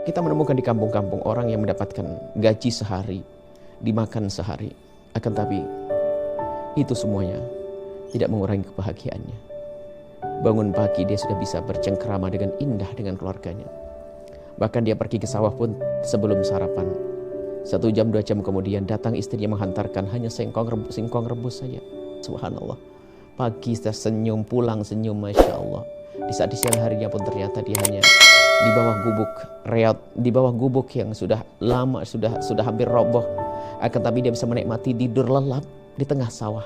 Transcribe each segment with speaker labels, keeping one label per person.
Speaker 1: Kita menemukan di kampung-kampung orang yang mendapatkan gaji sehari, dimakan sehari. Akan tapi itu semuanya tidak mengurangi kebahagiaannya. Bangun pagi dia sudah bisa bercengkrama dengan indah dengan keluarganya. Bahkan dia pergi ke sawah pun sebelum sarapan. 1 jam 2 jam kemudian datang istrinya menghantarkan hanya singkong rebus saja. Subhanallah. Pagi sudah senyum, pulang senyum, Masya Allah. Di saat di siang harinya pun ternyata dia hanya di bawah gubuk reot, di bawah gubuk yang sudah lama, sudah hampir roboh. Akan tapi dia bisa menikmati tidur lelap di tengah sawah.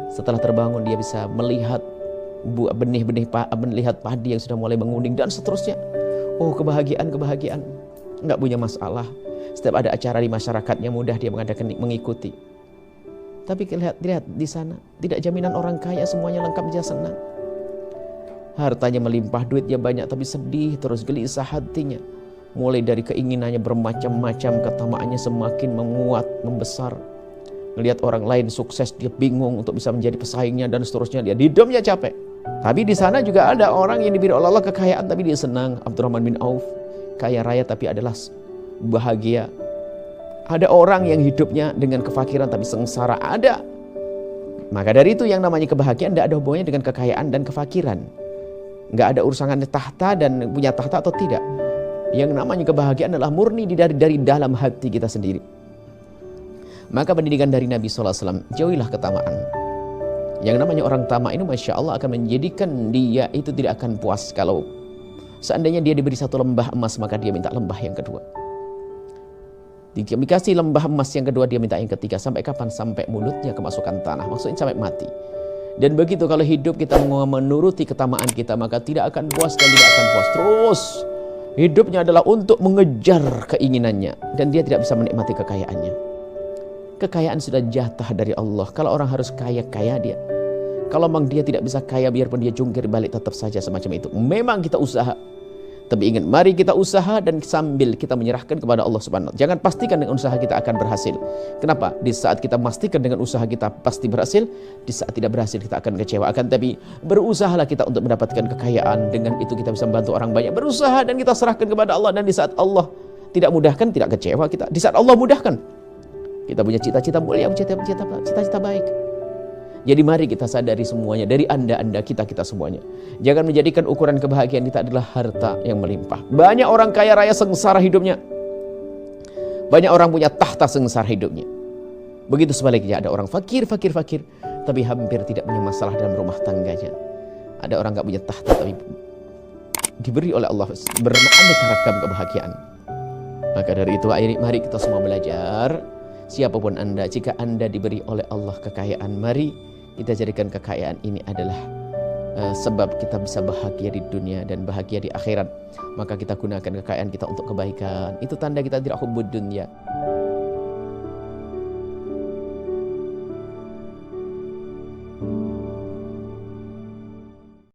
Speaker 1: Setelah terbangun dia bisa melihat benih-benih, melihat padi yang sudah mulai menguning dan seterusnya. Oh, kebahagiaan, nggak punya masalah. Setiap ada acara di masyarakatnya mudah dia mengikuti. Tapi lihat di sana, tidak jaminan orang kaya semuanya lengkap dia senang. Hartanya melimpah, duitnya banyak, tapi sedih terus, gelisah hatinya. Mulai dari keinginannya bermacam-macam, ketamaannya semakin menguat, membesar. Melihat orang lain sukses, dia bingung untuk bisa menjadi pesaingnya dan seterusnya. Dia hidupnya capek. Tapi di sana juga ada orang yang diberi oleh Allah kekayaan, tapi dia senang. Abdurrahman bin Auf, kaya raya tapi adalah bahagia. Ada orang yang hidupnya dengan kefakiran tapi sengsara, ada. Maka dari itu yang namanya kebahagiaan tidak ada hubungannya dengan kekayaan dan kefakiran. Nggak ada urusannya tahta dan punya tahta atau tidak. Yang namanya kebahagiaan adalah murni dari dalam hati kita sendiri. Maka pendidikan dari Nabi SAW, jauhilah ketamaan. Yang namanya orang tamak ini Masya Allah akan menjadikan dia itu tidak akan puas. Kalau seandainya dia diberi 1 lembah emas, maka dia minta lembah yang kedua. Dikasih lembah emas yang kedua, dia minta yang ketiga. Sampai kapan? Sampai mulutnya kemasukan tanah. Maksudnya sampai mati. Dan begitu kalau hidup kita menuruti ketamaan kita, maka tidak akan puas dan tidak akan puas. Terus hidupnya adalah untuk mengejar keinginannya. Dan dia tidak bisa menikmati kekayaannya. Kekayaan sudah jatah dari Allah. Kalau orang harus kaya dia. Kalau memang dia tidak bisa kaya, biarpun dia jungkir balik tetap saja semacam itu. Memang kita usaha. Tapi ingat, mari kita usaha dan sambil kita menyerahkan kepada Allah Subhanahu wa ta'ala. Jangan pastikan dengan usaha kita akan berhasil. Kenapa? Di saat kita memastikan dengan usaha kita pasti berhasil, di saat tidak berhasil kita akan kecewa. Akan tapi berusahalah kita untuk mendapatkan kekayaan. Dengan itu kita bisa membantu orang banyak. Berusaha dan kita serahkan kepada Allah. Dan di saat Allah tidak mudahkan, tidak kecewa kita. Di saat Allah mudahkan, kita punya cita-cita mulia, cita-cita baik. Jadi mari kita sadari semuanya, dari anda, kita semuanya. Jangan menjadikan ukuran kebahagiaan kita adalah harta yang melimpah. Banyak orang kaya raya sengsara hidupnya. Banyak orang punya tahta sengsara hidupnya. Begitu sebaliknya, ada orang fakir, tapi hampir tidak punya masalah dalam rumah tangganya. Ada orang gak punya tahta, tapi diberi oleh Allah beraneka ragam kebahagiaan. Maka dari itu, mari kita semua belajar. Siapapun anda, jika anda diberi oleh Allah kekayaan, mari kita jadikan kekayaan ini adalah sebab kita bisa bahagia di dunia dan bahagia di akhirat. Maka kita gunakan kekayaan kita untuk kebaikan. Itu tanda kita tidak hubbud dunya.